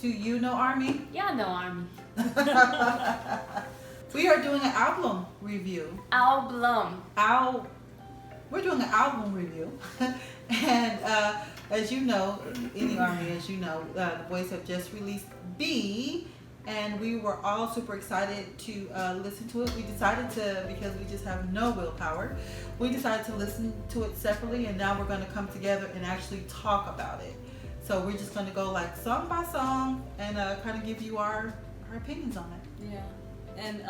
Do you know Army? Yeah, I know Army. We are doing an album review. We're doing an album review. And as you know, in the Army, as you know, the boys have just released B. And we were all super excited to listen to it. We decided to, because we just have no willpower, we decided to listen to it separately, and now we're going to come together and actually talk about it. So we're just going to go like song by song and kind of give you our opinions on it. Yeah. And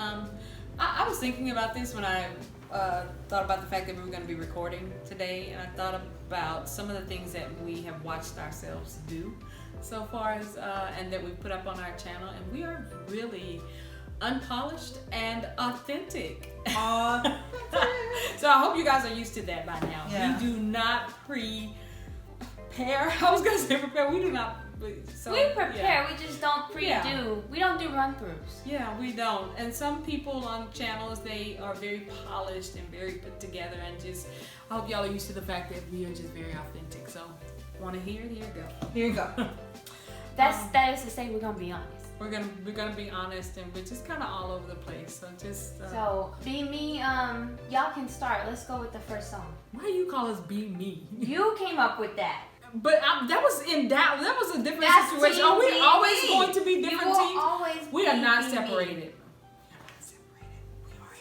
I was thinking about this when I thought about the fact that we were going to be recording today, and I thought about some of the things that we have watched ourselves do so far as and that we put up on our channel, and we are really unpolished and authentic. So I hope you guys are used to that by now. Yeah. We do not prepare. I was gonna say prepare. We do not. So, we prepare. yeah. We just don't pre-do. Yeah. We don't do run-throughs. Yeah, we don't. And some people on channels, they are very polished and very put together, and just I hope y'all are used to the fact that we are just very authentic. So, want to hear it? Here you go. Here you go. That is to say, we're gonna be honest. We're gonna be honest, and we're just kind of all over the place. So just so be me. Y'all can start. Let's go with the first song. Why do you call us Be Me? You came up with that. But that was in doubt. That was a different situation. Are we always going to be different teams? Always we are not separated.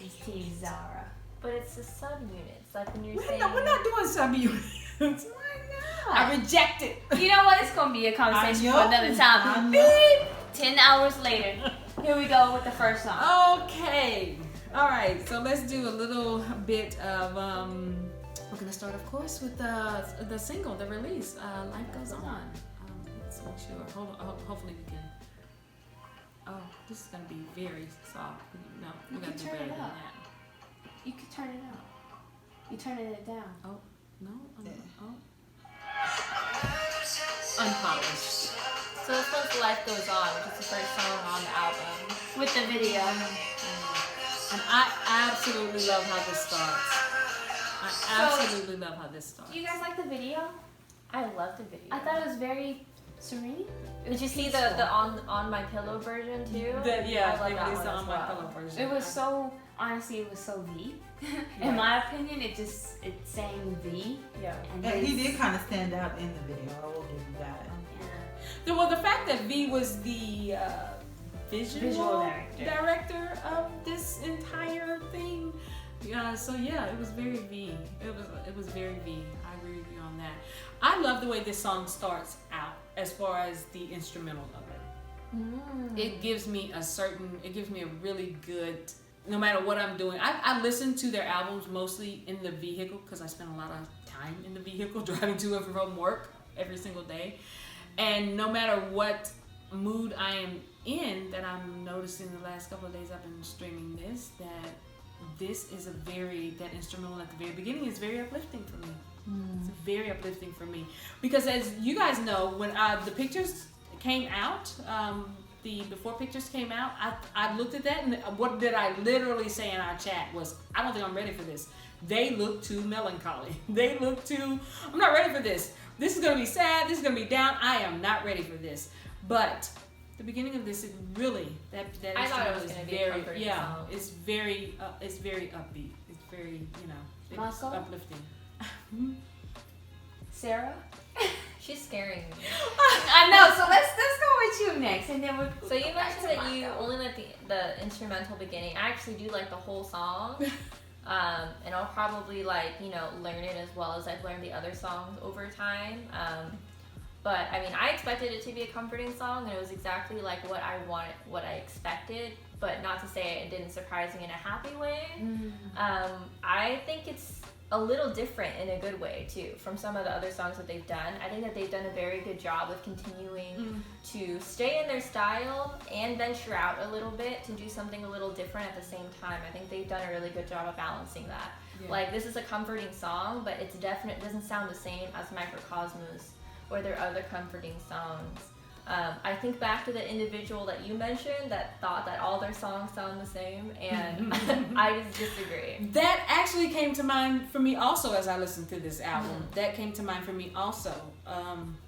It's Team Zara. But it's the subunits. Like when you're saying. We're not doing subunits. Why not? I reject it. You know what? It's gonna be a conversation for another time. Beep. 10 hours later. Here we go with the first song. Okay. All right. So let's do a little bit of. We're gonna start, of course, with the single, the release. Life Goes On. Let's make sure. Hopefully we can. Oh, this is gonna be very soft. No, we gotta do better than that. You can turn it up. You turning it down. Oh no. Oh. Unpolished. So this one's Life Goes On, which is the first song on the album. With the video. And I absolutely love how this starts. Do you guys like the video? I love the video. I thought it was very serene. Did you see the on my pillow version too? Yeah, I love the On My Pillow version. It was so, honestly, it was so V. In my opinion, it's saying V. Yeah. And he did kind of stand out in the video. I will give you that. Yeah. Well, the fact that V was the visual director of this entire thing. So yeah, it was very V. It was very V. I agree with you on that. I love the way this song starts out as far as the instrumental of it. It gives me a really good, no matter what I'm doing. I listen to their albums mostly in the vehicle because I spend a lot of time in the vehicle driving to and from work every single day. And no matter what mood I am in, that I'm noticing the last couple of days I've been streaming this is that instrumental at the very beginning is very uplifting for me. It's very uplifting for me because, as you guys know, when the pictures came out, the before pictures came out, I looked at that, and what did I literally say in our chat was, I don't think I'm ready for this. They look too melancholy. I'm not ready for this. This is gonna be sad. This is gonna be down. I am not ready for this. But the beginning of this, it really that I thought it was going to be a comforting song. It's very upbeat. It's very it's uplifting. Sarah, she's scaring me. I know. So let's go with you next, and then So you mentioned that you only like the instrumental beginning. I actually do like the whole song, and I'll probably learn it as well as I've learned the other songs over time. But I mean, I expected it to be a comforting song, and it was exactly like what I expected. But not to say it didn't surprise me in a happy way. I think it's a little different in a good way too from some of the other songs that they've done. I think that they've done a very good job of continuing to stay in their style and venture out a little bit to do something a little different at the same time. I think they've done a really good job of balancing that. Yeah. Like, this is a comforting song, but it doesn't sound the same as Microcosmos or their other comforting songs. I think back to the individual that you mentioned that thought that all their songs sound the same, and I just disagree. That actually came to mind for me also as I listened to this album. That came to mind for me also.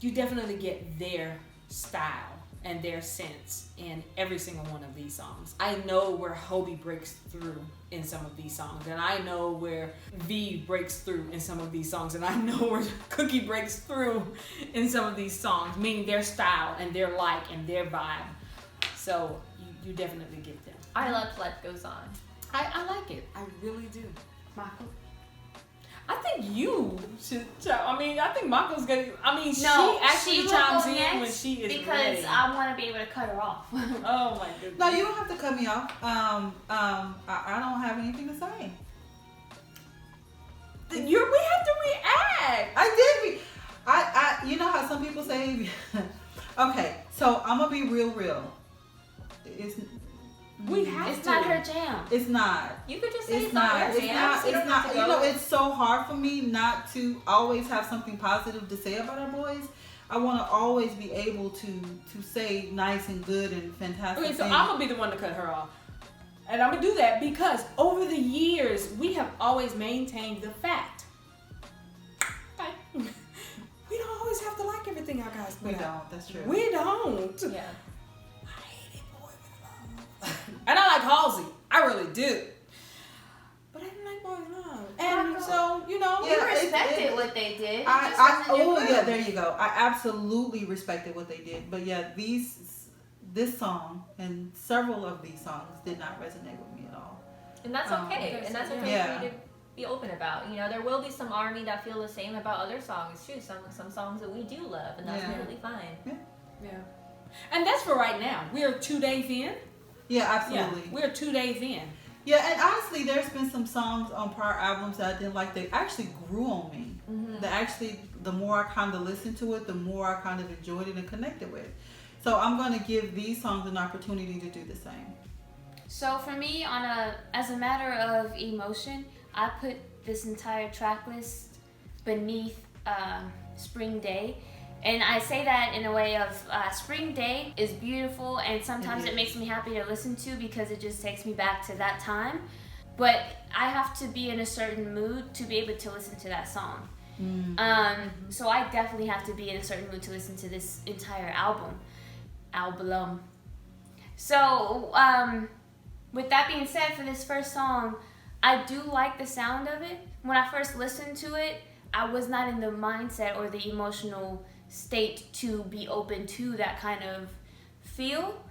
You definitely get their style and their sense in every single one of these songs. I know where Hobie breaks through in some of these songs, and I know where V breaks through in some of these songs, and I know where Cookie breaks through in some of these songs, meaning their style and their like and their vibe. So you definitely get them. I love Life Goes On. I like it. I really do. Michael? I think you should. I mean, I think Michael's gonna. I mean, No, she actually she will chimes go in next when she is because ready. I want to be able to cut her off. Oh my goodness. No, you don't have to cut me off. I don't have anything to say. We have to react. I did. You know how some people say. Okay, so I'm gonna be real. We have It's to. not her jam. It's not. You could just say It's not. your It's jam, not. so you It's don't have not. to You go. know, it's so hard for me not to always have something positive to say about our boys. I want to always be able to say nice and good and fantastic Okay, so things. I'm gonna be the one to cut her off, and I'm gonna do that because over the years we have always maintained the fact. Okay. We don't always have to like everything our guys put We out. don't. That's true. We don't. Yeah. I hated Boy With Love. And I like Halsey. I really do. But I didn't like Boy With Love. And Michael. so, you know. We Yeah, respected what they did. It just I wasn't your group. yeah, there you go. I absolutely respected what they did, but yeah, this song and several of these songs did not resonate with me at all. And that's okay. And that's okay Yeah. for you to be open about. You know, there will be some ARMY that feel the same about other songs too. Some songs that we do love, and that's Yeah. totally fine. Yeah. And that's for right now. We're 2 days in. Yeah, absolutely. Yeah, we're 2 days in. Yeah, and honestly, there's been some songs on prior albums that I didn't like. They actually grew on me. Mm-hmm. That actually, the more I kind of listened to it, the more I kind of enjoyed it and connected with. So I'm going to give these songs an opportunity to do the same. So for me, as a matter of emotion, I put this entire track list beneath Spring Day. And I say that in a way of Spring Day is beautiful, and sometimes it makes me happy to listen to because it just takes me back to that time. But I have to be in a certain mood to be able to listen to that song. So I definitely have to be in a certain mood to listen to this entire album. So with that being said, for this first song, I do like the sound of it. When I first listened to it, I was not in the mindset or the emotional state to be open to that kind of feel.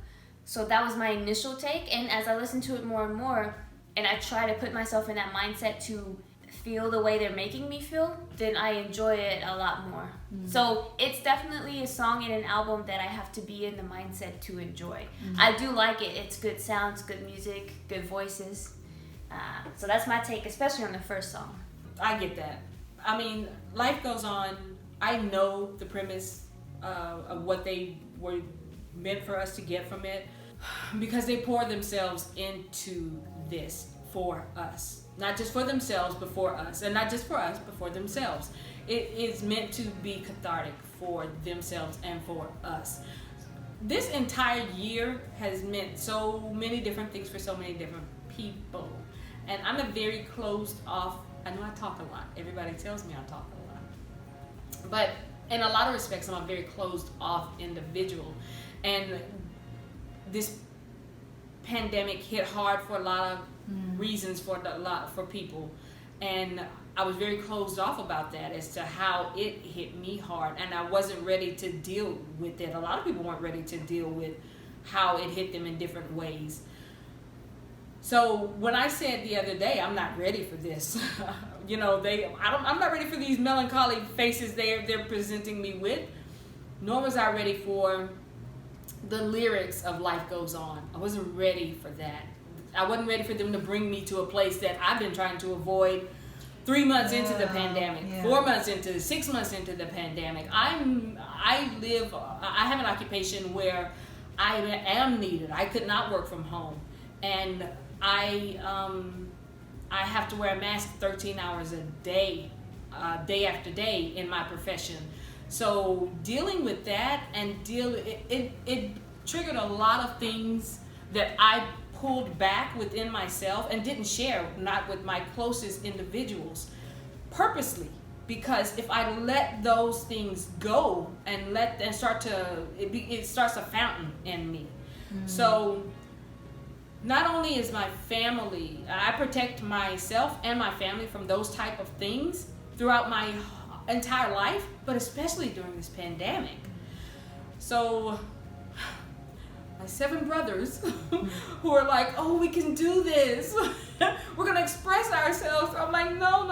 So that was my initial take. And as I listen to it more and more, and I try to put myself in that mindset to feel the way they're making me feel, then I enjoy it a lot more. So it's definitely a song and an album that I have to be in the mindset to enjoy. I do like it. It's good sounds, good music, good voices. So that's my take, especially on the first song. I get that. I mean, Life Goes On. I know the premise of what they were meant for us to get from it because they pour themselves into this for us. Not just for themselves, but for us. And not just for us, but for themselves. It is meant to be cathartic for themselves and for us. This entire year has meant so many different things for so many different people. And I'm a very closed off, I know I talk a lot. Everybody tells me I talk a lot. But in a lot of respects, I'm a very closed off individual. And this pandemic hit hard for a lot of reasons for people. And I was very closed off about that as to how it hit me hard. And I wasn't ready to deal with it. A lot of people weren't ready to deal with how it hit them in different ways. So when I said the other day, I'm not ready for this, I'm not ready for these melancholy faces they're presenting me with, nor was I ready for the lyrics of Life Goes On. I wasn't ready for that. I wasn't ready for them to bring me to a place that I've been trying to avoid 3 months into the pandemic, 4 months into, 6 months into the pandemic. I have an occupation where I am needed. I could not work from home. And I have to wear a mask 13 hours a day, day after day in my profession. So dealing with that and it triggered a lot of things that I pulled back within myself and didn't share, not with my closest individuals, purposely. because if I let those things go and start to, it starts a fountain in me. So not only is my family, I protect myself and my family from those type of things throughout my entire life, but especially during this pandemic. So my 7 brothers who are like, oh, we can do this. We're going to express ourselves. I'm like, no.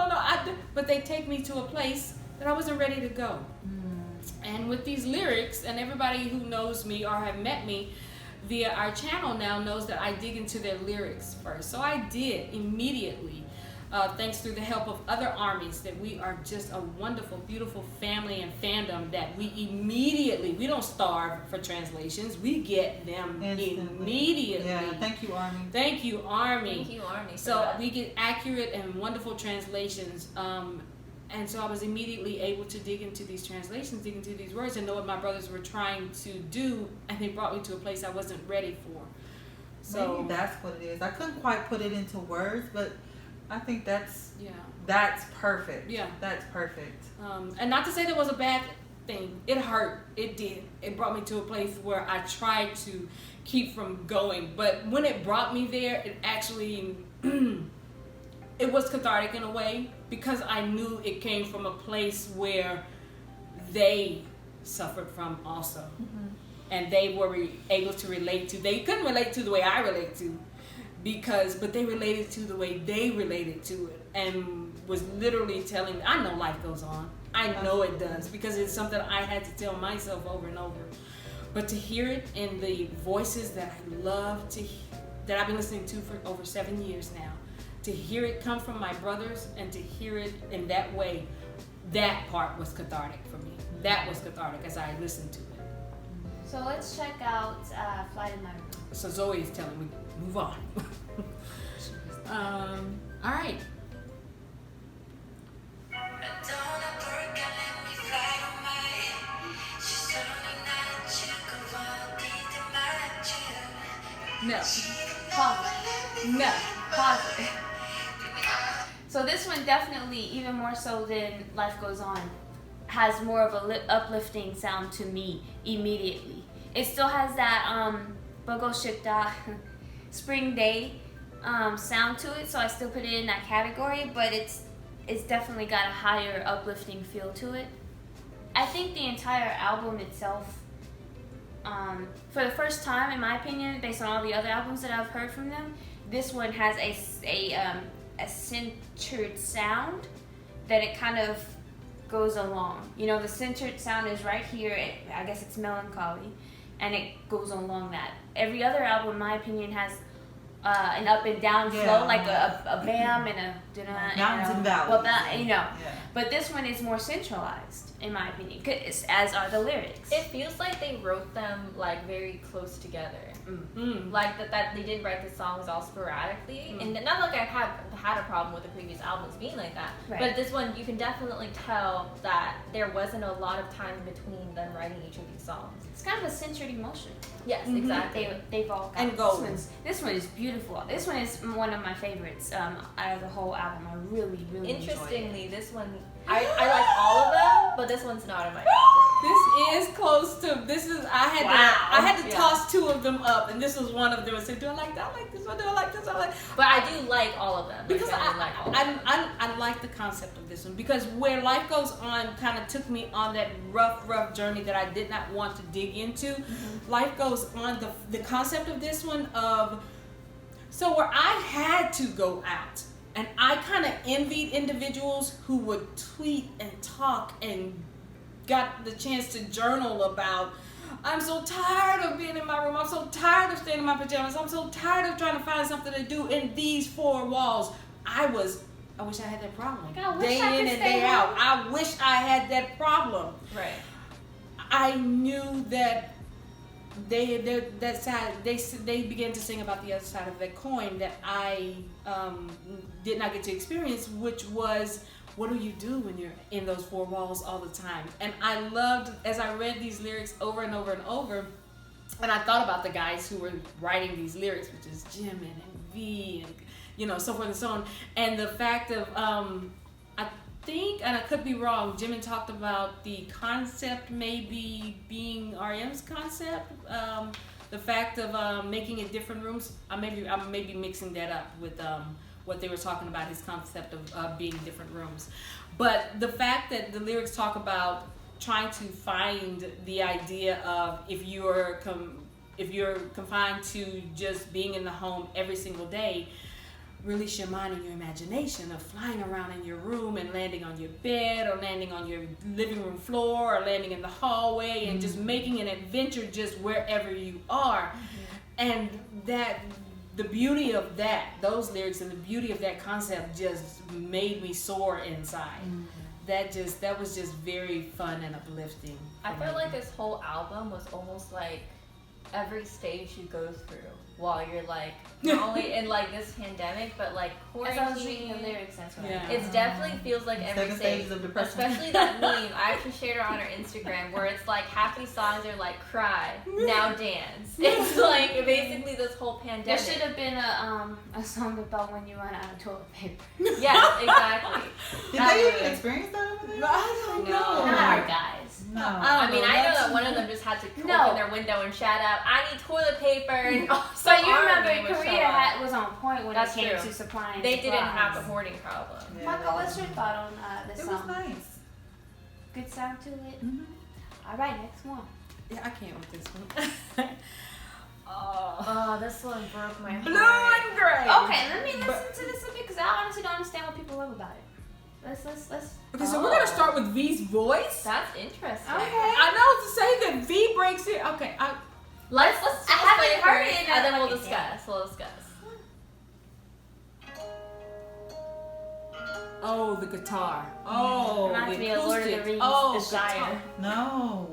But they take me to a place that I wasn't ready to go. And with these lyrics, and everybody who knows me or have met me via our channel now knows that I dig into their lyrics first. So I did immediately. Thanks through the help of other armies, that we are just a wonderful, beautiful family and fandom that we immediately, we don't starve for translations, we get them immediately. Yeah, thank you, Army. Thank you, Army. Thank you, Army. So we get accurate and wonderful translations. And so I was immediately able to dig into these translations, dig into these words, and know what my brothers were trying to do, and they brought me to a place I wasn't ready for. So maybe that's what it is. I couldn't quite put it into words, but I think that's perfect. Yeah, that's perfect. And not to say that was a bad thing. It hurt. It did. It brought me to a place where I tried to keep from going. But when it brought me there, it actually it was cathartic in a way, because I knew it came from a place where they suffered from also, and they were able to relate to. They couldn't relate to the way I relate to. But they related to the way they related to it, and was literally telling me, I know life goes on. I know it does, because it's something I had to tell myself over and over. But to hear it in the voices that I love that I've been listening to for over 7 years now, to hear it come from my brothers and to hear it in that way, that part was cathartic for me. That was cathartic as I listened to it. So let's check out Flight in My Room. So Zoe is telling me, move on. All right. No. Pause. No. Pause. So this one definitely, even more so than Life Goes On, has more of a uplifting sound to me immediately. It still has that Bogo Shipda Spring Day sound to it, so I still put it in that category, but it's definitely got a higher uplifting feel to it. I think the entire album itself, for the first time, in my opinion, based on all the other albums that I've heard from them, this one has a centered sound that it kind of goes along. You know, the centered sound is right here. I guess it's melancholy, and it goes along that. Every other album, in my opinion, has an up and down flow, like a bam and a mountains and valleys. Well, but this one is more centralized, in my opinion, as are the lyrics. It feels like they wrote them like very close together. Like that they did write the songs all sporadically, and not like I've had a problem with the previous albums being like that, but this one you can definitely tell that there wasn't a lot of time between them writing each of these songs. It's kind of a centered emotion. Yes, exactly. They've all got and gold. This one is beautiful. This one is one of my favorites out of the whole album. I really Interestingly, this one I like all of them, but this one's not in my favorite. This is close to. I had to toss 2 of them up, and this was one of them. I said, do I like that? I like this one. Do I like this? I like. But I do like all of them. Because I like the concept of this one, because where Life Goes On kind of took me on that rough journey that I did not want to dig into. Life Goes On, the concept of this one so where I had to go out, and I kind of envied individuals who would tweet and talk and got the chance to journal about, I'm so tired of being in my room. I'm so tired of staying in my pajamas. I'm so tired of trying to find something to do in these 4 walls. I wish I had that problem. Day in and day out. I wish I had that problem. Right. I knew that they began to sing about the other side of that coin that I did not get to experience, which was, what do you do when you're in those 4 walls all the time? And I loved, as I read these lyrics over and over and over, and I thought about the guys who were writing these lyrics, which is Jimin and V and so forth and so on, and the fact of think, and I could be wrong, Jimin talked about the concept maybe being RM's concept. The fact of making it different rooms. I'm maybe mixing that up with what they were talking about, his concept of being different rooms. But the fact that the lyrics talk about trying to find the idea of if you're confined to just being in the home every single day, release your mind and your imagination of flying around in your room and landing on your bed or landing on your living room floor or landing in the hallway and just making an adventure just wherever you are. And that the beauty of those lyrics and the beauty of that concept just made me soar inside. That was just very fun and uplifting. I feel like this whole album was almost like every stage you go through while you're like not only in like this pandemic but like quarantine. As I was reading the lyrics, that's right. Yeah. It definitely feels like every Second stage, stages of depression. especially that meme. I actually shared it on our Instagram where it's like half these songs are like cry, now dance. It's like basically this whole There pandemic. should have been a song about when you run out of toilet paper. Yes, exactly. Did they even experience that over there? I don't know. Not our guys. No. I mean, I know that one of them just had to open their window and shout out, "I need toilet paper!" And also But you R&B remember would Korea show up. was on point when That's it came true. to supplying They didn't supplies. have the hoarding problem. Yeah, Michael, what's your thought on this It song? was nice. Good sound to it. Mm-hmm. All right, next one. Yeah, I can't with this one. Oh, this one broke my Blue heart. and gray. Okay, let me listen to this a bit because I honestly don't understand what people love about it. Let's. Okay, so we're gonna start with V's voice. That's interesting. Okay. I know to say that V breaks it. Okay, Let's I haven't play heard first, it, and then we'll okay, discuss. We'll discuss. oh, the guitar. Oh, Reminds the me of Lord of the acoustic. Rings, Oh, the Shire. guitar. No.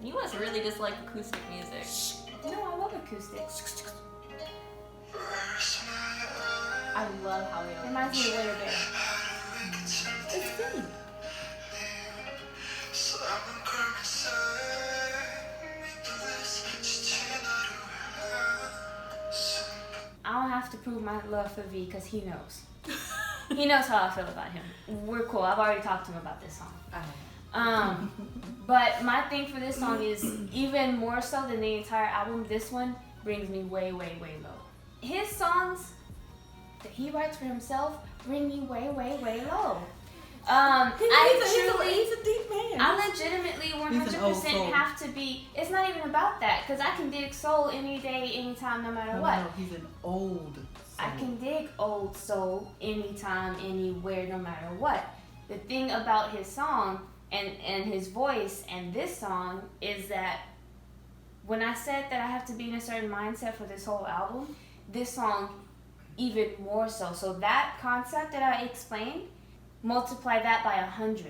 You must really dislike acoustic music. No, I love acoustics. I love how they Reminds me of Later Bear. It's good. I don't have to prove my love for V because he knows. He knows how I feel about him. We're cool. I've already talked to him about this song. But my thing for this song is even more so than the entire album. This one brings me way, way, way low. His songs that he writes for himself bring me way, way, way low. He's a deep man. I legitimately He's an old 100% soul. have to be. It's not even about that because I can dig soul any day, anytime, no matter what. No, he's an old soul. I can dig old soul anytime, anywhere, no matter what. The thing about his song and his voice and this song is that when I said that I have to be in a certain mindset for this whole album, this song even more so. So that concept that I explained, multiply that by 100.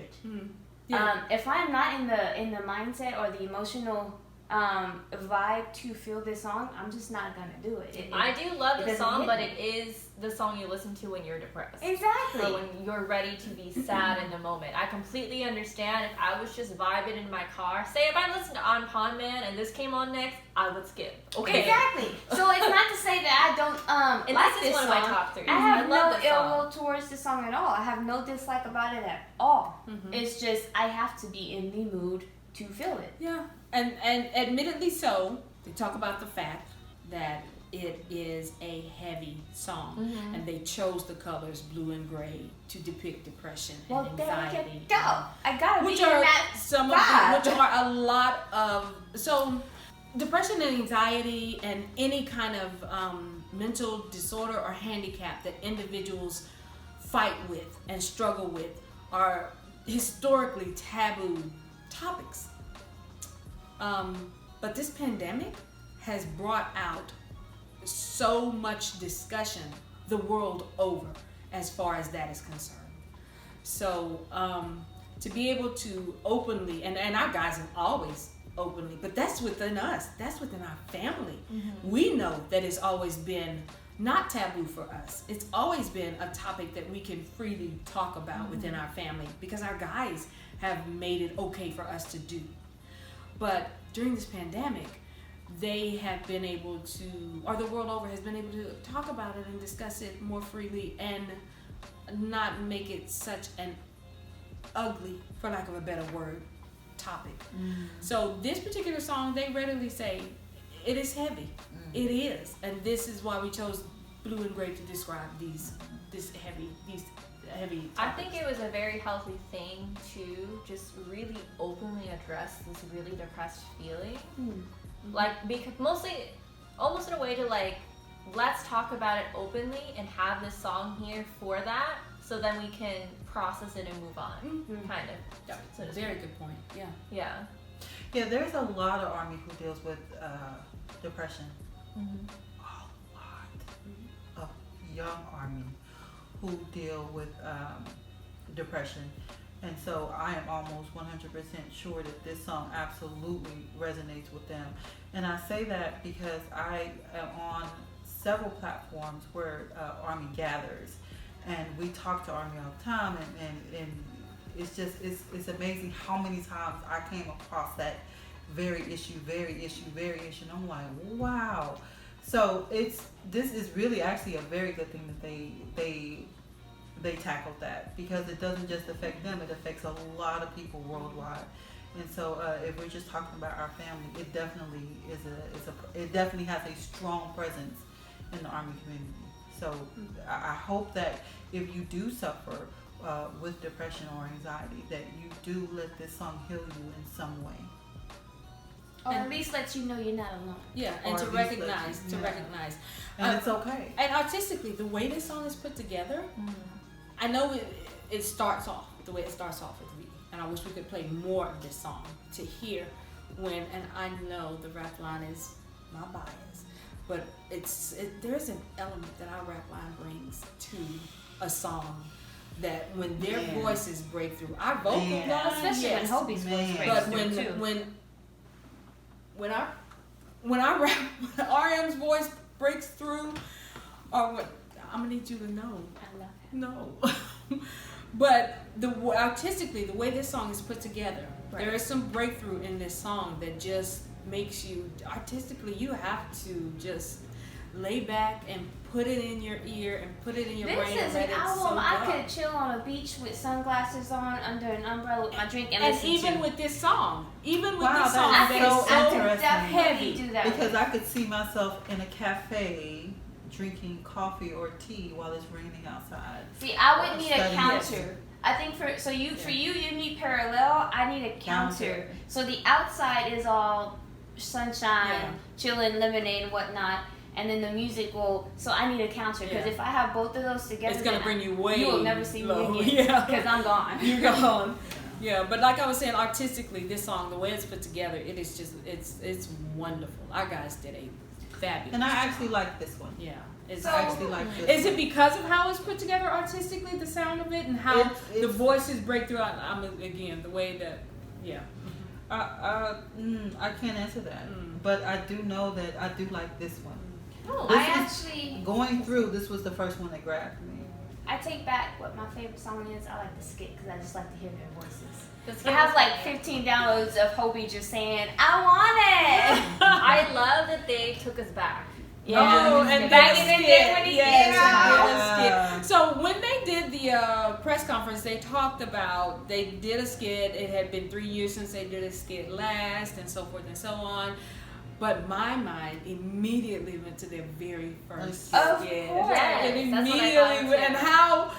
Yeah. If I'm not in the mindset or the emotional vibe to feel this song, I'm just not gonna do it. I do love it the doesn't song, hit but me. it is the song you listen to when you're depressed. Exactly. Or when you're ready to be sad in the moment. I completely understand if I was just vibing in my car. Say if I listened to On Pond Man and this came on next, I would skip. Okay. Exactly. So it's not to say that I don't And like this is one song. of my top 3. I have love no this ill song. will towards the song at all. I have no dislike about it at all. Mhm. It's just I have to be in the mood to feel it. Yeah, and admittedly so, they talk about the fact that it is a heavy song, Mhm. and they chose the colors blue and gray to depict depression Well, and there anxiety. you go. I gotta Which be in are that some of vibe. the, which are a lot of depression and anxiety and any kind of mental disorder or handicap that individuals fight with and struggle with are historically taboo topics. But this pandemic has brought out so much discussion the world over as far as that is concerned. So to be able to openly, and our guys have always openly, but that's within us, that's within our family. Mm-hmm. We know that it's always been not taboo for us. It's always been a topic that we can freely talk about within our family because our guys have made it okay for us to do. But during this pandemic, they have been able to, or the world over has been able to talk about it and discuss it more freely and not make it such an ugly, for lack of a better word, topic. So this particular song, they readily say, it is heavy. It is. And this is why we chose blue and gray to describe these heavy topics. I think it was a very healthy thing to just really openly address this really depressed feeling. Like, because mostly, almost in a way to like, let's talk about it openly and have this song here for that, so then we can process it and move on, kind of. Yeah, So to very speak. good point. Yeah. Yeah. Yeah, there's a lot of ARMY who deals with depression. A lot of young ARMY who deal with depression. And so I am almost 100% sure that this song absolutely resonates with them. And I say that because I am on several platforms where ARMY gathers, and we talk to ARMY all the time, and it's just, it's amazing how many times I came across that very issue, and I'm like, wow. So this is really actually a very good thing that they tackled that, because it doesn't just affect them, it affects a lot of people worldwide. And so if we're just talking about our family, it definitely it definitely has a strong presence in the ARMY community. So I hope that if you do suffer with depression or anxiety, that you do let this song heal you in some way. Or at least let you know you're not alone. Yeah, and Or to at least recognize, let you- recognize. And it's okay. And artistically, the way this song is put together, I know it starts off the way it starts off with V, and I wish we could play more of this song to hear when. And I know the rap line is my bias, but there's an element that our rap line brings to a song that when their voices break through, our vocal line, especially when Hobie's voice breaks but through when our rap, when RM's voice breaks through, or what, I'm gonna need you to know. I love it. No. But artistically, the way this song is put together, Right. there is some breakthrough in this song that just makes you, artistically, you have to just lay back and put it in your ear and put it in your brain This and is let an it album soak I up. could chill on a beach with sunglasses on under an umbrella with my drink and listen even to. with this song, even with Wow, this that song, is I that could, is so I so could interesting. definitely do that. Because I could see myself in a cafe drinking coffee or tea while it's raining outside. See, I would need a Studying. counter. I think for you need parallel. I need a counter. So the outside is all sunshine, chilling, lemonade and whatnot, and then the music will. So I need a counter because if I have both of those together, it's gonna then bring you way you will never see me low. again Yeah. because I'm gone. You're gone. Yeah, but like I was saying, artistically, this song, the way it's put together, it is just, it's wonderful. Our guys did a fabulous. And I actually like this one. Yeah. It's I actually like this. Is it because of how it's put together artistically, the sound of it, and how the voices break through? Again, the way that, I can't answer that, but I do know that I do like this one. No, This I is- actually Going through, this was the first one that grabbed me. I take back what my favorite song is. I like the skit because I just like to hear their voices. This I have like 15 downloads of Hobie just saying, "I want it." I love that they took us back. Oh, and back the in the skit. day when he Yes, came and out. did a skit. So when they did the press conference, they talked about they did a skit. It had been 3 years since they did a skit last, and so forth and so on. But my mind immediately went to their very first Of skit. course. It That's what I immediately thought, went, and too. how.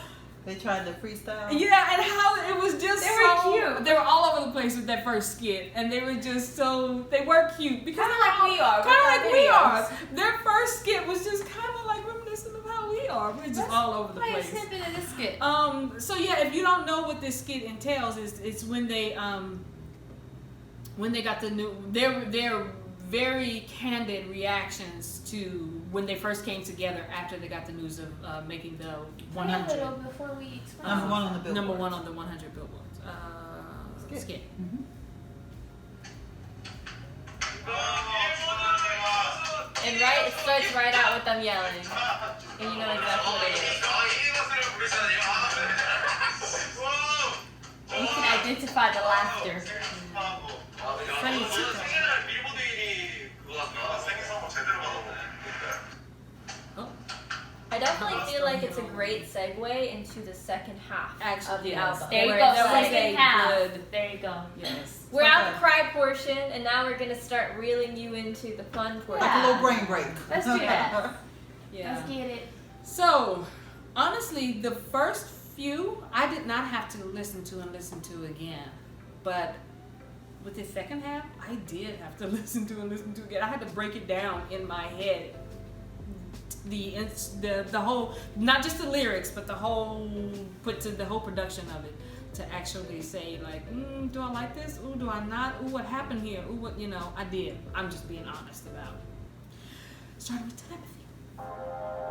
They tried to freestyle. Yeah, and how it was just They were so cute. They were all over the place with that first skit, and they were just so they were cute because Kinda like we are with kind our of like we videos. are. Their first skit was just kind of like reminiscent of how we are. We're just all over the Play a place. snippet of this skit. So yeah, if you don't know what this skit entails, it's when they got the new their very candid reactions to when they first came together after they got the news of making the 100. A little before we explain. Number one on the billboard. Number one on the 100 billboards. Skit. And it starts right out with them yelling. And you know exactly what it is. You can identify the laughter. Funny too. Oh. I definitely feel like it's a great segue into the second half of the album. There you go. That was Second a half. good. There you go. Yes. We're out the cry portion, and now we're gonna start reeling you into the fun portion. Like a little brain break. Let's do that. Yeah. Let's get it. So, honestly, the first few I did not have to listen to again, but with the second half, I did have to listen to again. I had to break it down in my head. The whole, not just the lyrics, but the whole production of it, to actually say like, do I like this? Ooh, do I not? Ooh, what happened here? Ooh, what, I did. I'm just being honest about it. Starting with telepathy.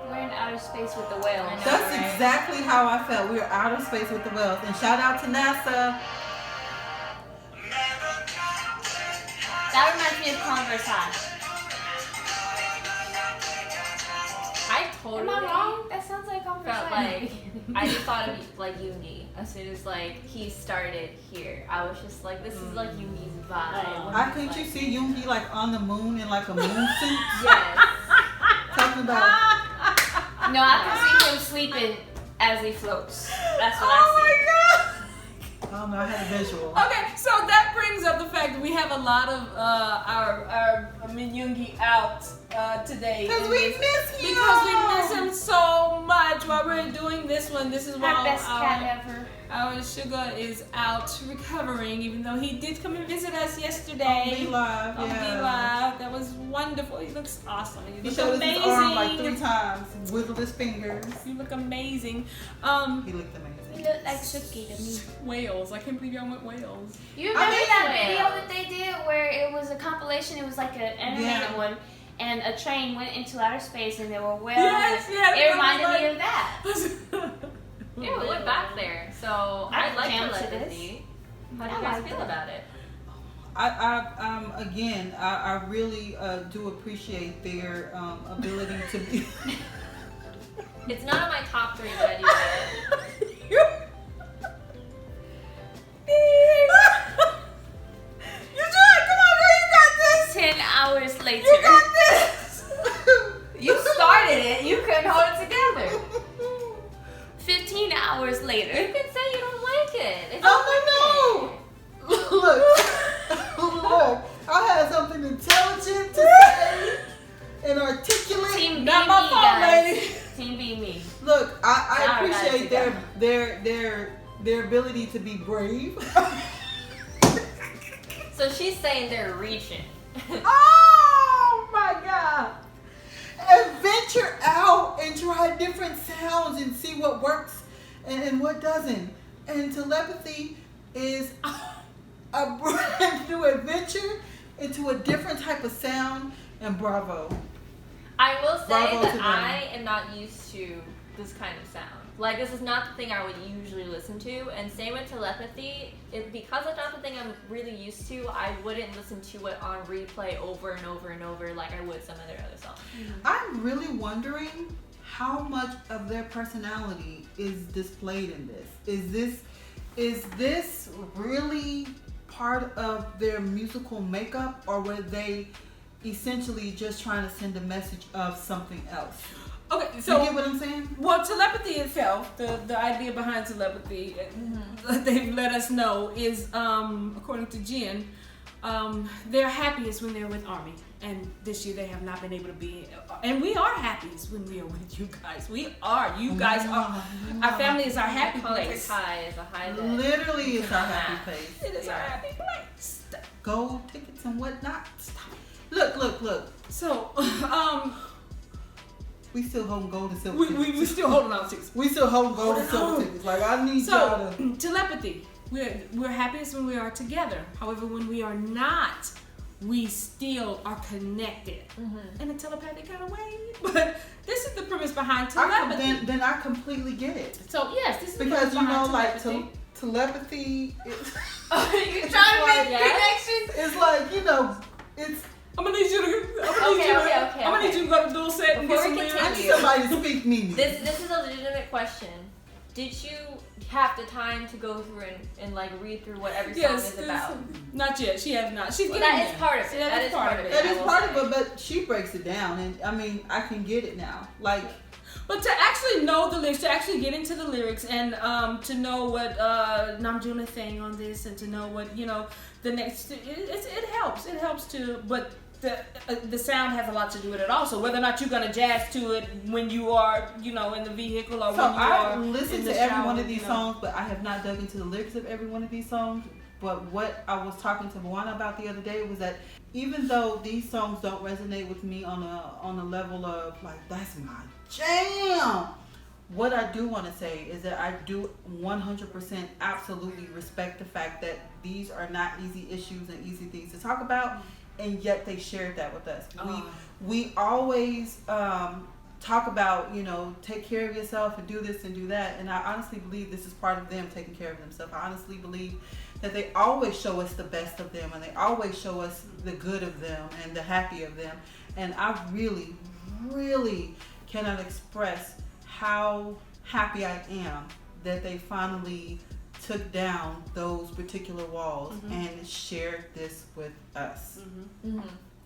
We're in outer space with the whales. That's exactly how I felt. We were out of space with the whales. And shout out to NASA. That reminds me of Converse High. I totally Am I wrong? That sounds like Converse felt High. like I just thought of like Yoongi as soon as like he started here. I was just like, this is like Yoongi's vibe. Couldn't you see Yoongi like on the moon in like a moon suit? Yes. Talking about. No, I can see him sleeping as he floats. That's what I see. I don't know, I had a visual. Okay, so that brings up the fact that we have a lot of our Min Yoongi out today. Because we miss him. Because we miss him so much while we're doing this one. This is Our while best cat ever. our Sugar is out recovering, even though he did come and visit us On yesterday. Be Live, On yeah. Be Live. That was wonderful. He looks awesome. He He looks showed us amazing. his arm like 3 times. Wiggled his fingers. You look amazing. He looked amazing. He looked like Suki to me. Whales. I can't believe y'all went whales. You remember that whales. video that they did where it was a compilation? It was like an animated one, and a train went into outer space, and there were whales. Yes, yes, It reminded me of that. Yeah, we went back there. So I I'd like can to let to this this. see. How do I you guys like feel it. about it? I really do appreciate their ability to be. It's not on my top 3, but I do like it. You tried. Come on, girl. You got this. 10 hours later. You got this. You started it. You couldn't hold it together. 15 hours later. You can say you don't like it. It's No. Look. I had something intelligent to say and articulate. Team Not B my me, fault, guys. lady. Team B me. Look, I Sorry, guys, appreciate you their ability to be brave. So she's saying they're reaching. Oh my God. And venture out and try different sounds and see what works and what doesn't. And telepathy is a brand new adventure into a different type of sound, and bravo. I will say Bravo to that them. I am not used to this kind of sound. Like, this is not the thing I would usually listen to. And same with telepathy. Because it's not the thing I'm really used to, I wouldn't listen to it on replay over and over and over like I would some of their other songs. I'm really wondering how much of their personality is displayed in this. Is this really part of their musical makeup, or were they essentially just trying to send a message of something else? Okay, You so get what I'm saying? well, telepathy itself, the idea behind telepathy, that they've let us know is, according to Jen, they're happiest when they're with Army, and this year they have not been able to be. And we are happiest when we are with you guys. We are. You guys are. Our family is our happy Contact place. high is a high that Literally, it's our happy place. It is our happy place. Gold tickets and whatnot. Look. So, We still hold gold and silver we tickets. still holding on to. We still hold gold and silver tickets. Like, I need y'all So to. telepathy, we're happiest when we are together. However, when we are not, we still are connected in a telepathic kind of way. But this is the premise behind telepathy. Then I completely get it. So yes, this is Because the you premise know, behind like telepathy. telepathy is, You trying to make Yes. connections? it's like, you know, it's. I'm gonna need you to. I'm gonna need you to go to dual set and get Before some we lyrics. I continue, need somebody to speak me. This is a legitimate question. Did you have the time to go through and like read through what every song Yes, is about. Not yet. She has not. She's Well, getting that is there. part of it. Yeah, That is part of it. That I is will part say. of it, but she breaks it down, and I mean, I can get it now. Like, But to actually know the lyrics, to actually get into the lyrics, and to know what Namjoon is saying on this, and to know what the next, it helps. It helps to, but the sound has a lot to do with it also. Whether or not you're gonna jazz to it when you are, in the vehicle or so when you I are listened in the to every shower, one of these songs, but I have not dug into the lyrics of every one of these songs. But what I was talking to Moana about the other day was that even though these songs don't resonate with me on a level of like that's my jam, what I do want to say is that I do 100% absolutely respect the fact that these are not easy issues and easy things to talk about, and yet they shared that with us. We always talk about, take care of yourself and do this and do that, and I honestly believe this is part of them taking care of themselves. I honestly believe that they always show us the best of them, and they always show us the good of them and the happy of them, and I really, really cannot express how happy I am that they finally took down those particular walls and shared this with us.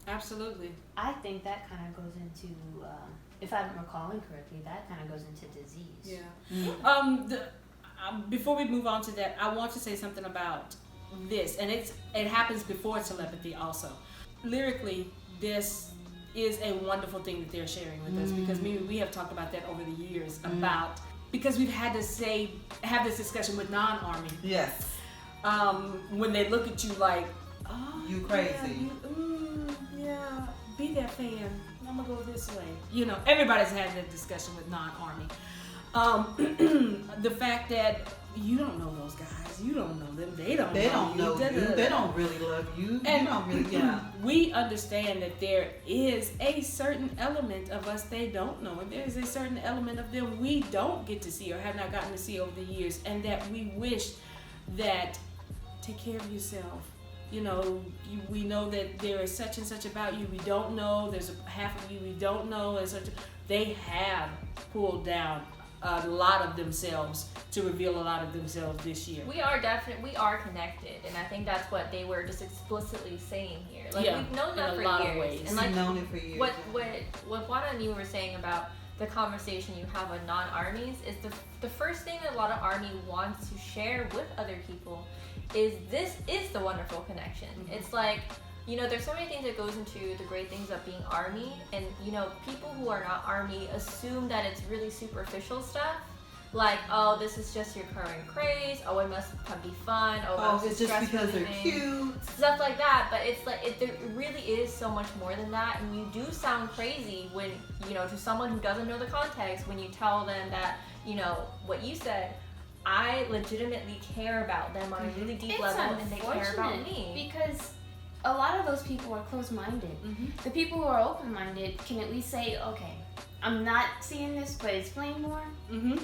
Absolutely. I think that kind of goes into, if I'm recalling correctly, that kind of goes into disease. Yeah. Before we move on to that, I want to say something about this, and it happens before telepathy also. Lyrically, this is a wonderful thing that they're sharing with us, because we have talked about that over the years because we've had to have this discussion with non-Army. Yes. When they look at you like, oh, you crazy. Yeah, be that fan. I'm gonna go this way. Everybody's had that discussion with non-Army. The fact that you don't know those guys, you don't know them, they don't know you. They don't really love you. And you don't really, we understand that there is a certain element of us they don't know, and there is a certain element of them we don't get to see or have not gotten to see over the years, and that we wish that take care of yourself. We know that there is such and such about you we don't know. There's a half of you we don't know, and such. They have pulled down a lot of themselves to reveal a lot of themselves this year. We are connected, and I think that's what they were just explicitly saying here. Like, we've known that for lot years. Of ways. And like, we've known it for years. What Juana and you were saying about the conversation you have with non-armies is the first thing that a lot of Army wants to share with other people is this is the wonderful connection. It's like, there's so many things that goes into the great things of being Army, and people who are not Army assume that it's really superficial stuff, like, oh, this is just your current craze, oh, it must be fun, oh, it's just because they're cute, stuff like that. But it's like it really is so much more than that, and you do sound crazy when to someone who doesn't know the context when you tell them that what you said. I legitimately care about them on a really deep level, and they care about me. Because a lot of those people are closed-minded. The people who are open-minded can at least say, okay, I'm not seeing this, but explain more.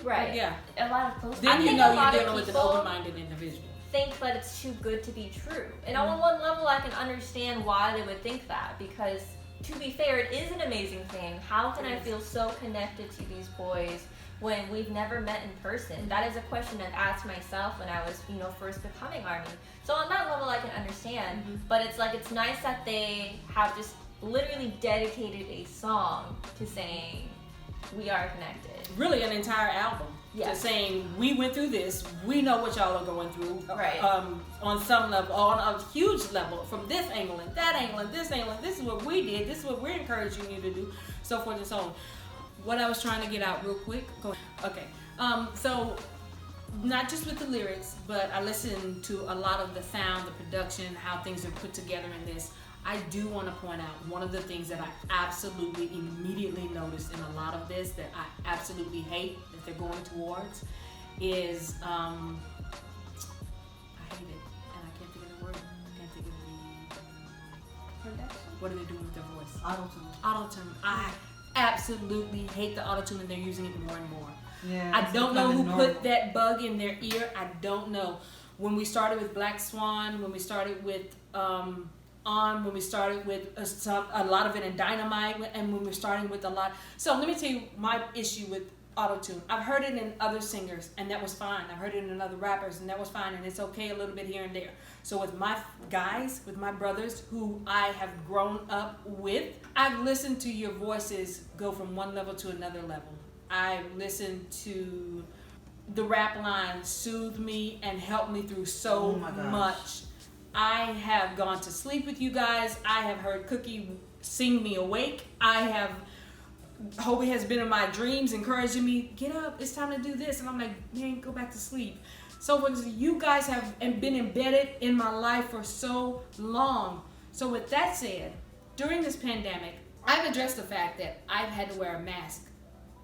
Right. Yeah. A lot of closed-minded. Then you're dealing with an open-minded individual. Think that it's too good to be true. And on one level, I can understand why they would think that, because to be fair, it is an amazing thing. How can I feel so connected to these boys when we've never met in person? That is a question I've asked myself when I was, first becoming Army. So on that level, I can understand. But it's like, it's nice that they have just literally dedicated a song to saying we are connected. Really, an entire album. Yeah. To saying we went through this, we know what y'all are going through. Right. On some level, on a huge level, from this angle and that angle and this angle, and this is what we did, this is what we're encouraging you to do, so forth and so on. What I was trying to get out real quick. Okay. So not just with the lyrics, but I listened to a lot of the sound, the production, how things are put together in this. I do want to point out one of the things that I absolutely immediately noticed in a lot of this that I absolutely hate that they're going towards is I hate it, and I can't think of the word. I can't think of the production. What are they doing with their voice? Auto-tune. I absolutely hate the auto-tune, and they're using it more and more. Yeah, I don't know who put that bug in their ear. I don't know. When we started with Black Swan, when we started with when we started with a lot of it in Dynamite, and when we're starting with a lot. So let me tell you my issue with auto-tune. I've heard it in other singers, and that was fine. I've heard it in other rappers, and that was fine, and it's okay a little bit here and there. So with my guys, with my brothers, who I have grown up with, I've listened to your voices go from one level to another level. I've listened to the rap line soothe me and help me through so much. I have gone to sleep with you guys. I have heard Cookie sing me awake. Hobie has been in my dreams encouraging me, get up, it's time to do this. And I'm like, man, go back to sleep. So you guys have been embedded in my life for so long. So with that said, during this pandemic, I've addressed the fact that I've had to wear a mask.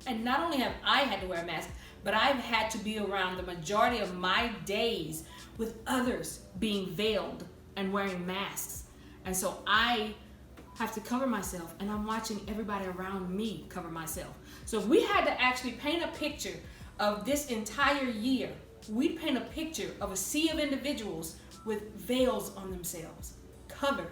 And not only have I had to wear a mask, but I've had to be around the majority of my days with others being veiled and wearing masks. And so I have to cover myself, and I'm watching everybody around me cover myself. So if we had to actually paint a picture of this entire year, we'd paint a picture of a sea of individuals with veils on themselves, covered.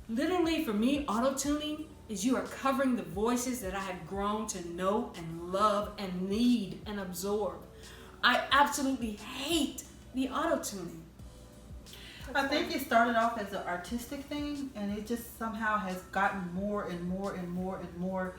Literally for me, auto-tuning is you are covering the voices that I have grown to know and love and need and absorb. I absolutely hate the auto-tuning. I think it started off as an artistic thing, and it just somehow has gotten more and more and more and more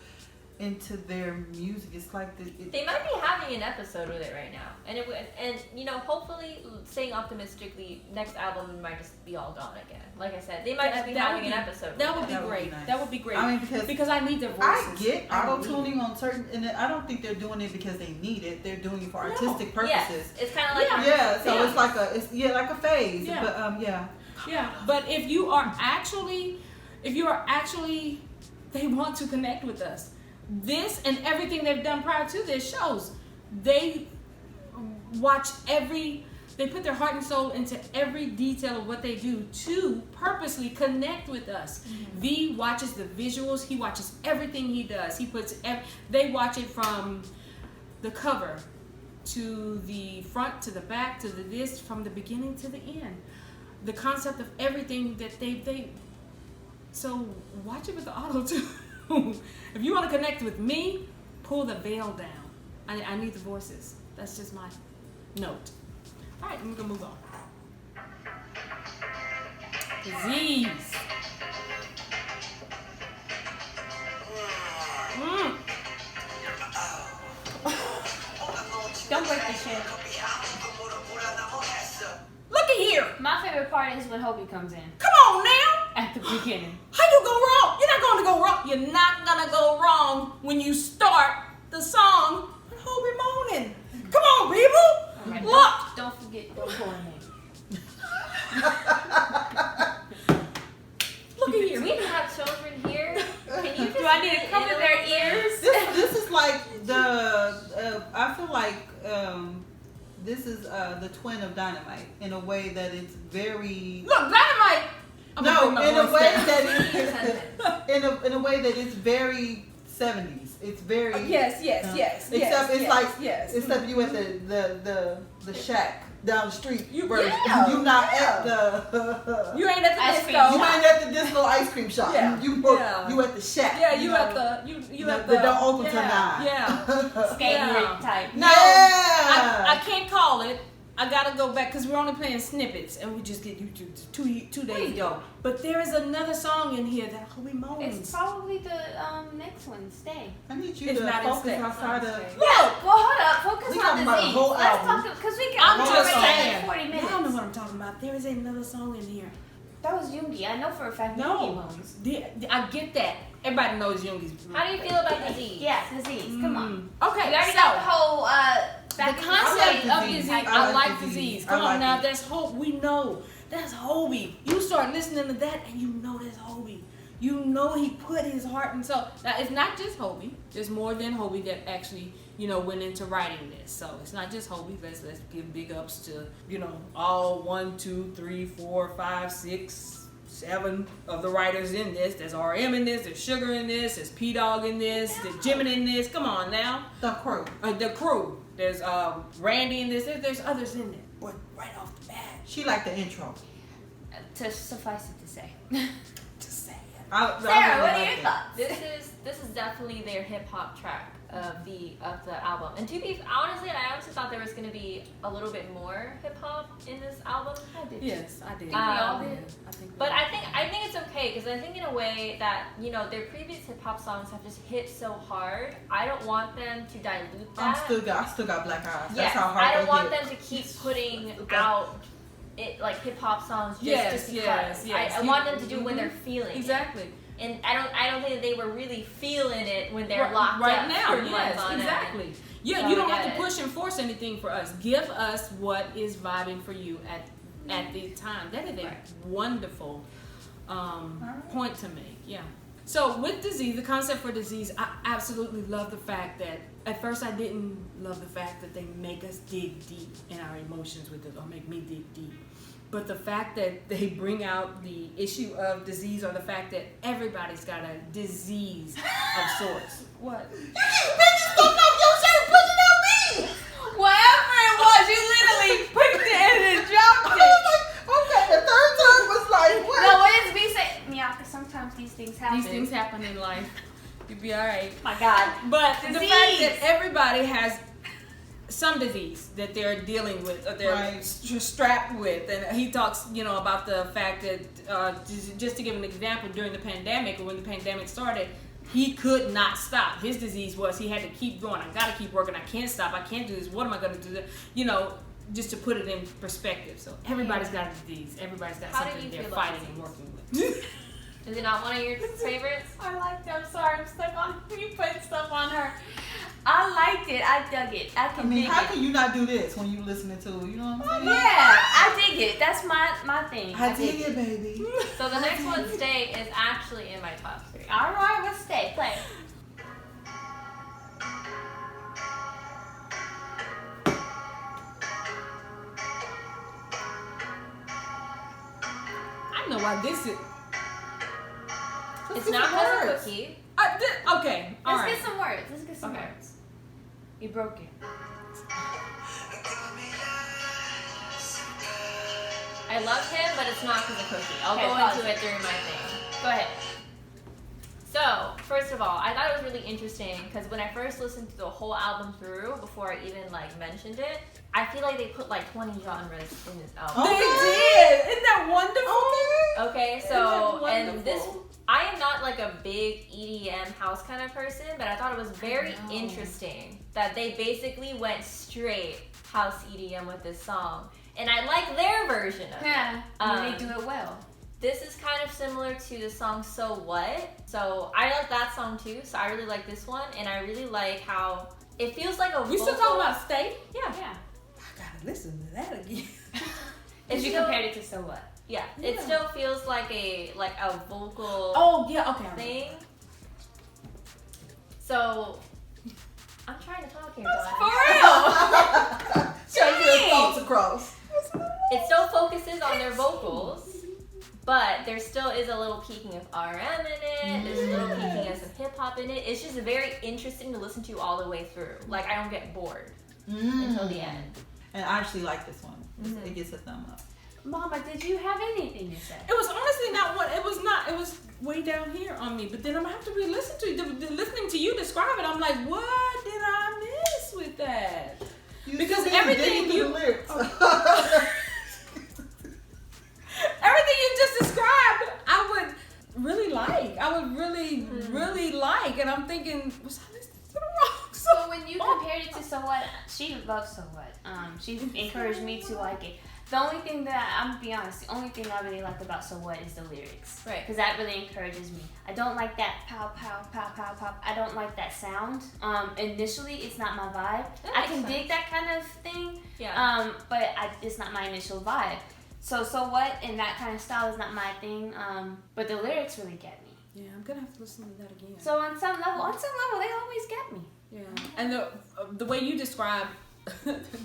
into their music. It's like they might be having an episode with it right now, and you know, hopefully, saying optimistically, next album might just be all gone again. Like I said, they might just be having an episode. That would be great. Nice. That would be great. I mean, because I need their voices. I get auto tuning on certain, and I don't think they're doing it because they need it. They're doing it for artistic purposes. Yes. It's kind of like so it's like like a phase. Yeah. But Yeah, but if you are actually, they want to connect with us. This and everything they've done prior to this shows. They put their heart and soul into every detail of what they do to purposely connect with us. Mm-hmm. V watches the visuals. He watches everything he does. They watch it from the cover to the front to the back to the this, from the beginning to the end. The concept of everything that so watch it with the auto tune. If you want to connect with me, pull the veil down. I need the voices. That's just my note. All right, we're gonna move on. Disease. Don't break the shit. Look at here. My favorite part is when Hobie comes in. Come on now. At the beginning. How you go wrong? You're not going to go wrong. You're not going to go wrong when you start the song with Hobie moaning. Come on, people. Right, look. Don't forget the coordinate. Look at here. Do we have children here? Can you just Do I need to cover their ears? this is like I feel like this is the twin of Dynamite in a way that it's very. Look, Dynamite. In a way that in a way that it's very 70s. It's very yes. Except except you at the shack down the street. You not at the. You ain't at the disco. You ain't at the disco ice cream shop. Yeah. You at the shack. Yeah, you at the that don't open till 9. Yeah. Skating rink type. No, I can't call it. I gotta go back because we're only playing snippets and we just get two days ago. But there is another song in here that Hobie moans. It's probably the next one, Stay. I need you It's to not focus Stay. outside of. Look! Well, hold up. Focus We on talking about the disease. whole Let's album. talk because we I'm got just already saying. at 40 minutes. Y'all know what I'm talking about. There is another song in here. That was Yoongi. I know for a fact that he No, moans. I get that. Everybody knows Yoongi's. How do you feel about disease? Yeah, disease. Come on. Okay, We already so got the whole the concept of disease. disease. I like disease. Come on now, that's Hobie. We know that's Hobie. You start listening to that, and you know that's Hobie. You know he put his heart and soul. Now it's not just Hobie. There's more than Hobie that actually went into writing this. So it's not just Hobie. Let's give big ups to all 1, 2, 3, 4, 5, 6. 7 of the writers in this. There's RM in this. There's Sugar in this. There's P Dog in this. There's Jimin in this. Come on now. The crew. The crew. There's Randy in this. There's others in it. But right off the bat, She liked the intro. to suffice it to say. just saying. Sarah, what are your thoughts? This is definitely their hip hop track of the album. And to be honestly, I honestly thought there was gonna be a little bit more hip hop in this album. I did. Yes, I did. We all did. I think it's okay because I think in a way that their previous hip hop songs have just hit so hard. I don't want them to dilute that. I still got black eyes. Yes, That's how hard I don't they want hit. them to keep putting out like hip hop songs just because. Yes. I want them to do it when they're feeling exactly. it. And I don't think that they were really feeling it when they're locked right up now. for months on Exactly. end. Yeah, So you don't I have get to push and force anything for us. Give us what is vibing for you at the time. That is a wonderful point to make. Yeah. So with disease, the concept for disease, I absolutely love the fact that at first I didn't love the fact that they make us dig deep in our emotions with it, or make me dig deep. But the fact that they bring out the issue of disease, or the fact that everybody's got a disease of sorts. What? Whatever it was, you literally picked it and then dropped it. Okay, the third time was like, what? No, what does B say? Miyaka, sometimes these things happen. These things happen in life. You'll be alright. My God. But the Disease. fact that everybody has some disease that they're dealing with, or they're strapped with, and he talks, about the fact that just to give an example, during the pandemic, or when the pandemic started, he could not stop. His disease was he had to keep going. I gotta keep working. I can't stop. I can't do this. What am I gonna do? Just to put it in perspective. So everybody's got a disease. Everybody's got How do something you they're feel about fighting and disease? working with. Is it not one of your favorites? I liked it. I'm sorry. I'm stuck on you putting stuff on her. I liked it. I dug it. I dig how it. can you not do this when you listening to it? You know what I'm saying? Yeah, I dig it. That's my thing. I dig it, baby. So the next one, Stay, is actually in my top 3. All right, let's stay. Play. I know why this is. It's not because of Cookie. Okay, all Let's right. get some words. Let's get some Okay. words. You broke it. I love him, but it's not because of Cookie. I'll Okay, go pause into it. it during my thing. Go ahead. So, first of all, I thought it was really interesting because when I first listened to the whole album through, before I even mentioned it, I feel like they put 20 genres in this album. They did. Isn't that wonderful? Okay, Isn't so that and this, wonderful? I am not a big EDM house kind of person, but I thought it was very interesting that they basically went straight house EDM with this song, and I like their version of it. Yeah, and they do it well. This is kind of similar to the song So What. So I like that song too. So I really like this one, and I really like how it feels like a We still vocal- talking about Stay? Yeah. Yeah. I gotta listen to that again. If you still- compared it to So What? Yeah, it Yeah. still feels like a vocal Oh yeah, okay. thing. So I'm trying to talk here, guys. For real? Trying to get thoughts across. It still focuses on their vocals, but there still is a little peeking of RM in it. There's a little peeking of some hip hop in it. It's just very interesting to listen to all the way through. I don't get bored until the end. And I actually like this one. It gets a thumb up. Mama, did you have anything to say? It was honestly not what it was not. It was way down here on me. But then I'm gonna have to re-listen to it. Listening to you describe it, I'm like, what did I miss with that? Because everything digging through you- the lyrics. Everything you just described, I would really like. I would really, really like. And I'm thinking, was I listening to the wrong So song? when you compared it to So What, she loves So What. She encouraged me to like it. The only thing that, I'm gonna be honest, the only thing I really like about So What is the lyrics. Right. Because that really encourages me. I don't like that pow, pow, pow, pow, pow. I don't like that sound. Initially, it's not my vibe. That I makes can sense. dig that kind of thing. Yeah. But it's not my initial vibe. So What and that kind of style is not my thing. But the lyrics really get me. Yeah, I'm gonna have to listen to that again. So on some level, they always get me. Yeah, and the way you describe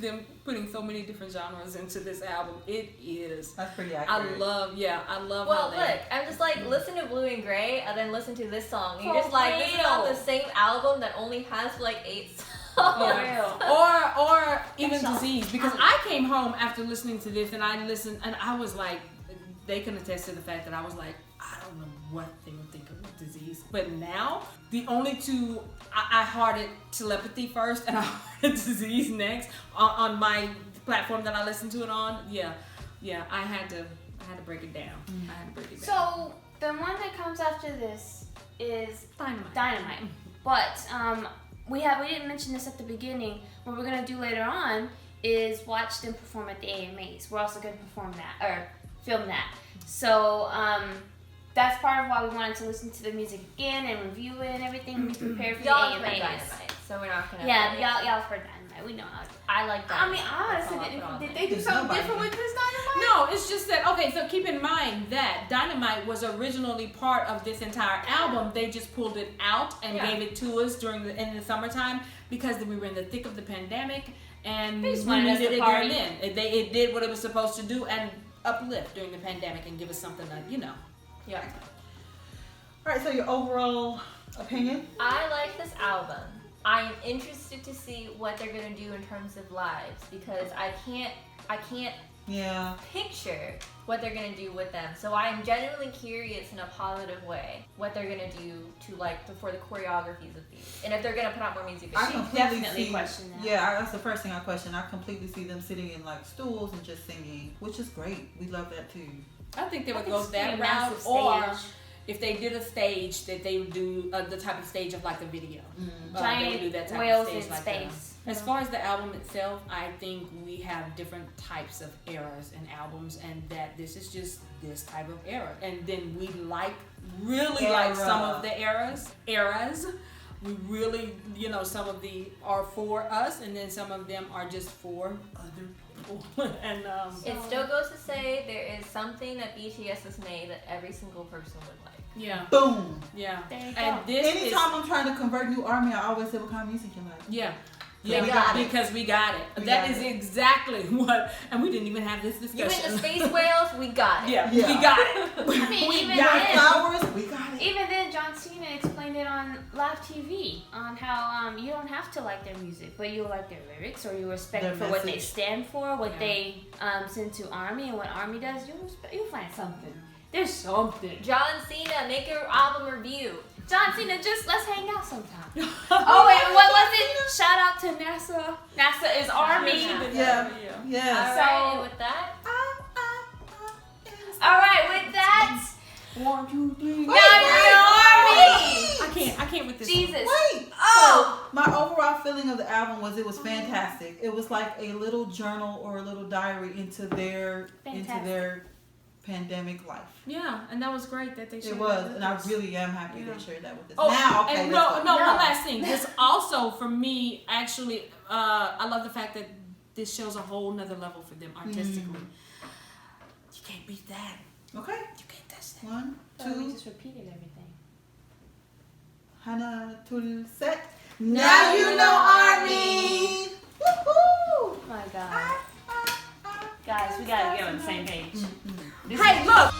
them putting so many different genres into this album, it is. That's pretty I accurate. love Well, how they. look, I'm just listen to Blue and Gray and then listen to this song. You're For just this is not real. the same album that only has 8 songs. Yeah. Or even That's all. Disease, because I came home after listening to this and I listened and I was like, they can attest to the fact that I was like I don't know what they would think of the disease. But now, the only two, I hearted Telepathy first and I hearted Disease next on my platform that I listen to it on. Yeah, I had to break it down. I had to break it down. So the one that comes after this is Dynamite. But we didn't mention this at the beginning. What we're gonna do later on is watch them perform at the AMAs. We're also gonna film that. So that's part of why we wanted to listen to the music again and review it and everything. We prepared for the Y'all AMAs. heard Dynamite, so we're not gonna. Yeah, y'all heard Dynamite. We know how. I like that. I mean, honestly, did they do something different with this Dynamite? No, it's just that, okay, so keep in mind that Dynamite was originally part of this entire album. They just pulled it out and gave it to us in the summertime because we were in the thick of the pandemic and we needed it during then. It did what it was supposed to do and uplift during the pandemic and give us something that, Yeah. All right, so your overall opinion? I like this album. I am interested to see what they're gonna do in terms of lives because I can't picture what they're gonna do with them. So I am genuinely curious in a positive way what they're gonna do for the choreographies of these, and if they're gonna put out more music. I completely definitely question that. Yeah, that's the first thing I question. I completely see them sitting in like stools and just singing, which is great. We love that too. I think they would go that route, or if they did a stage, that they would do the type of stage of like the video. Giant they would do that type whales of stage in like space. That. As far as the album itself, I think we have different types of eras and albums, and that this is just this type of era. And then we really like some of the eras. We really, some of the are for us, and then some of them are just for other people. And it still goes to say there is something that BTS has made that every single person would like. Yeah. Boom. Yeah. There you And go. Anytime I'm trying to convert new army, I always say what kind of music you like. Yeah. Yeah, we got it. Because we got it. We That got is it. exactly what, and we didn't even have this You discussion. in the space whales, we got it. Yeah, Yeah. we got it. I mean, We even got then, flowers, we got it. even then, John Cena explained it on live TV on how you don't have to like their music, but you like their lyrics or you respect Their for what they message. stand for, what they send to Army, and what Army does. You'll find something. There's something. John Cena, make your album review. John Cena, let's hang out sometime. Oh wait, what was it? Shout out to NASA. NASA is Army. Yeah. All Yeah. right, and with that, All right, with that, 1, 2, 3. Now Wait. you're Army. I can't with this. Jesus. Wait. Oh. So my overall feeling of the album was it was fantastic. It was like a little journal or a little diary into their pandemic life. Yeah, and that was great that they shared It was, that with and I us. really am happy they shared that with us. Oh, Now, okay, and let's no, go. one last thing. This also, for me, actually, I love the fact that this shows a whole nother level for them artistically. You can't beat that. Okay. You can't touch that. 1, So we 2, just repeated everything. Hana Tul set. Now you know Army. Woohoo! Oh my God. Guys, we gotta get on the same page. Hey, look!